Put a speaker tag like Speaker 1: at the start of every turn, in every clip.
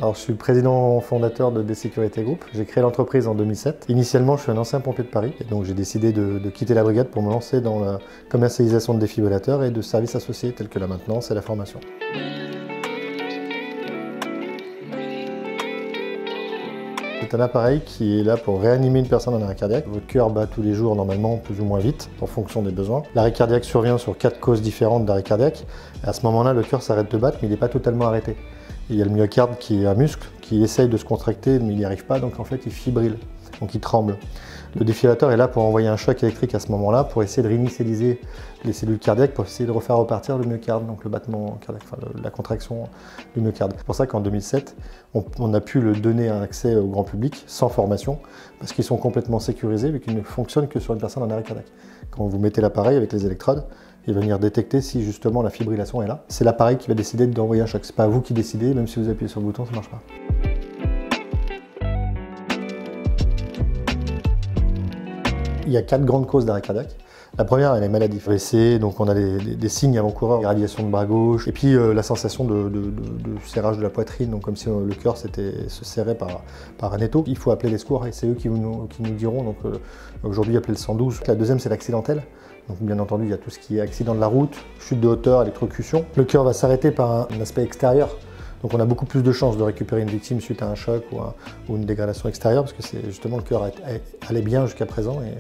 Speaker 1: Alors, je suis le président fondateur de D-Sécurité Group. J'ai créé l'entreprise en 2007. Initialement, je suis un ancien pompier de Paris. Et donc, j'ai décidé de quitter la brigade pour me lancer dans la commercialisation de défibrillateurs et de services associés tels que la maintenance et la formation. C'est un appareil qui est là pour réanimer une personne en arrêt cardiaque. Votre cœur bat tous les jours normalement plus ou moins vite en fonction des besoins. L'arrêt cardiaque survient sur 4 causes différentes d'arrêt cardiaque. À ce moment-là, le cœur s'arrête de battre mais il n'est pas totalement arrêté. Il y a le myocarde qui est un muscle qui essaye de se contracter mais il n'y arrive pas, donc en fait il fibrille, donc il tremble. Le défibrillateur est là pour envoyer un choc électrique à ce moment-là pour essayer de réinitialiser les cellules cardiaques pour essayer de refaire repartir le myocarde, donc le battement cardiaque, enfin la contraction du myocarde. C'est pour ça qu'en 2007, on a pu le donner un accès au grand public sans formation parce qu'ils sont complètement sécurisés mais qu'ils ne fonctionnent que sur une personne en arrêt cardiaque. Quand vous mettez l'appareil avec les électrodes, il va venir détecter si justement la fibrillation est là. C'est l'appareil qui va décider d'envoyer un choc. C'est pas vous qui décidez, même si vous appuyez sur le bouton, ça ne marche pas. Il y a 4 grandes causes d'arrêt cardiaque. La première, elle est maladie. AVC, donc on a des signes avant-coureurs, irradiation de bras gauche, et puis la sensation de serrage de la poitrine, donc comme si le cœur se serrait par un étau. Il faut appeler les secours et c'est eux qui nous diront. Donc aujourd'hui, appeler le 112. La deuxième, c'est l'accidentel. Donc bien entendu, il y a tout ce qui est accident de la route, chute de hauteur, électrocution. Le cœur va s'arrêter par un aspect extérieur. Donc on a beaucoup plus de chances de récupérer une victime suite à un choc ou une dégradation extérieure parce que c'est justement le cœur allait bien jusqu'à présent. Et,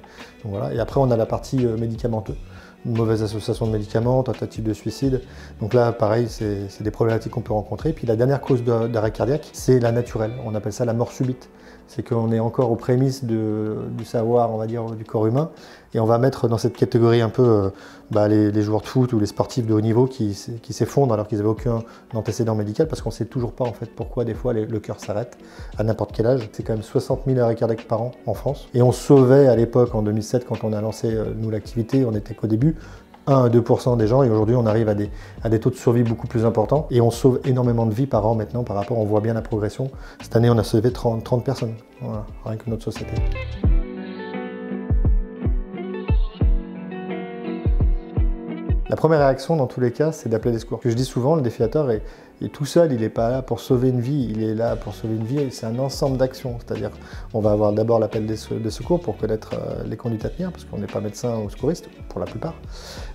Speaker 1: donc voilà. Et après on a la partie médicamenteuse. Une mauvaise association de médicaments, tentative de suicide. Donc là, pareil, c'est des problématiques qu'on peut rencontrer. Puis la dernière cause d'arrêt cardiaque, c'est la naturelle. On appelle ça la mort subite. C'est qu'on est encore aux prémices du savoir, on va dire, du corps humain. Et on va mettre dans cette catégorie un peu les joueurs de foot ou les sportifs de haut niveau qui s'effondrent alors qu'ils n'avaient aucun antécédent médical parce qu'on ne sait toujours pas en fait pourquoi des fois le cœur s'arrête à n'importe quel âge. C'est quand même 60 000 arrêts cardiaques par an en France. Et on sauvait à l'époque, en 2007, quand on a lancé nous l'activité, on n'était qu'au début, 1 à 2% des gens, et aujourd'hui on arrive à des taux de survie beaucoup plus importants et on sauve énormément de vies par an maintenant par rapport, on voit bien la progression. Cette année on a sauvé 30 personnes, voilà, rien que notre société. La première réaction dans tous les cas, c'est d'appeler les secours. Je dis souvent, le défibrillateur est tout seul, il n'est pas là pour sauver une vie, il est là pour sauver une vie et c'est un ensemble d'actions. C'est-à-dire, on va avoir d'abord l'appel des secours pour connaître les conduites à tenir, parce qu'on n'est pas médecin ou secouriste, pour la plupart.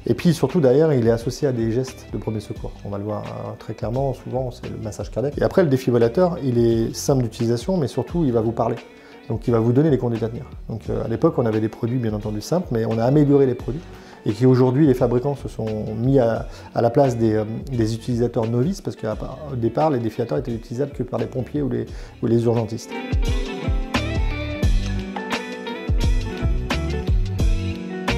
Speaker 1: Et puis surtout, derrière, il est associé à des gestes de premier secours. On va le voir très clairement, souvent, c'est le massage cardiaque. Et après, le défibrillateur, il est simple d'utilisation, mais surtout, il va vous parler. Donc, il va vous donner les conduites à tenir. Donc, à l'époque, on avait des produits, bien entendu, simples, mais on a amélioré les produits. Et qu'aujourd'hui, les fabricants se sont mis à la place des utilisateurs novices, parce qu'au départ, les défibrillateurs étaient utilisables que par les pompiers ou les urgentistes.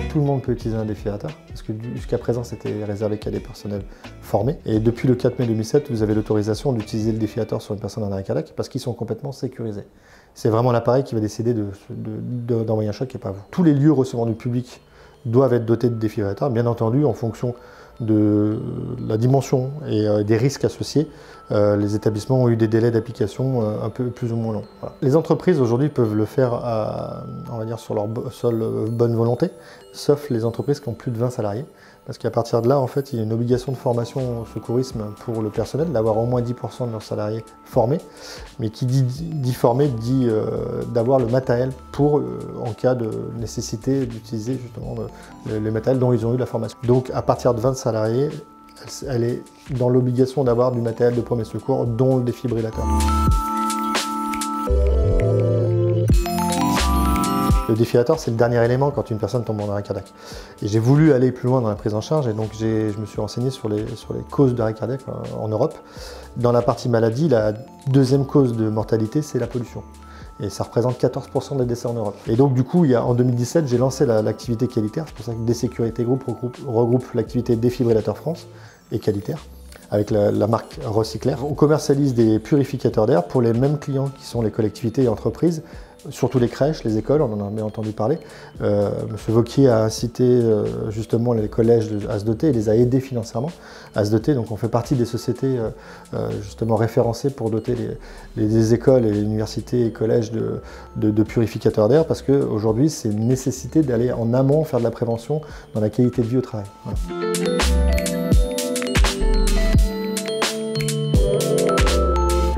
Speaker 1: Tout le monde peut utiliser un défibrillateur, parce que jusqu'à présent, c'était réservé qu'à des personnels formés. Et depuis le 4 mai 2007, vous avez l'autorisation d'utiliser le défibrillateur sur une personne en arrêt cardiaque, parce qu'ils sont complètement sécurisés. C'est vraiment l'appareil qui va décider d'envoyer un choc et pas vous. Tous les lieux recevant du public doivent être dotés de défibrillateurs, bien entendu en fonction de la dimension et des risques associés. Les établissements ont eu des délais d'application un peu plus ou moins longs. Voilà. Les entreprises aujourd'hui peuvent le faire on va dire sur leur seule bonne volonté, sauf les entreprises qui ont plus de 20 salariés. Parce qu'à partir de là, en fait, il y a une obligation de formation au secourisme pour le personnel, d'avoir au moins 10% de leurs salariés formés. Mais qui dit formé, dit d'avoir le matériel pour, en cas de nécessité, d'utiliser justement le matériel dont ils ont eu la formation. Donc, à partir de 20 salariés, elle est dans l'obligation d'avoir du matériel de premier secours, dont le défibrillateur. Le défibrillateur, c'est le dernier élément quand une personne tombe en arrêt cardiaque. Et j'ai voulu aller plus loin dans la prise en charge et donc je me suis renseigné sur les causes d'arrêt cardiaque en Europe. Dans la partie maladie, la deuxième cause de mortalité, c'est la pollution. Et ça représente 14% des décès en Europe. Et donc du coup, en 2017, j'ai lancé l'activité Qualitaire. C'est pour ça que D-Sécurité Group regroupe l'activité Défibrillateur France et Qualitaire, avec la marque Recyclair. On commercialise des purificateurs d'air pour les mêmes clients qui sont les collectivités et entreprises, surtout les crèches, les écoles, on en a bien entendu parler. Monsieur Vauquier a incité justement les collèges à se doter et les a aidés financièrement à se doter. Donc on fait partie des sociétés justement référencées pour doter les écoles et les universités et collèges de purificateurs d'air parce qu'aujourd'hui c'est une nécessité d'aller en amont faire de la prévention dans la qualité de vie au travail. Voilà.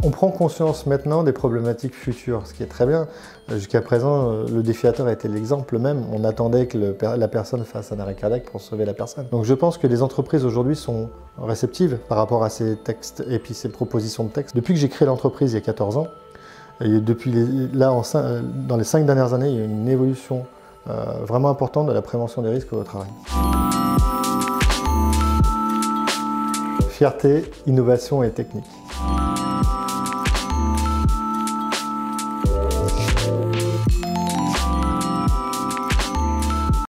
Speaker 1: On prend conscience maintenant des problématiques futures, ce qui est très bien. Jusqu'à présent, le défilateur était l'exemple même. On attendait que la personne fasse un arrêt cardiaque pour sauver la personne. Donc je pense que les entreprises aujourd'hui sont réceptives par rapport à ces textes et puis ces propositions de texte. Depuis que j'ai créé l'entreprise il y a 14 ans, et dans les 5 dernières années, il y a eu une évolution vraiment importante de la prévention des risques au travail. Fierté, innovation et technique.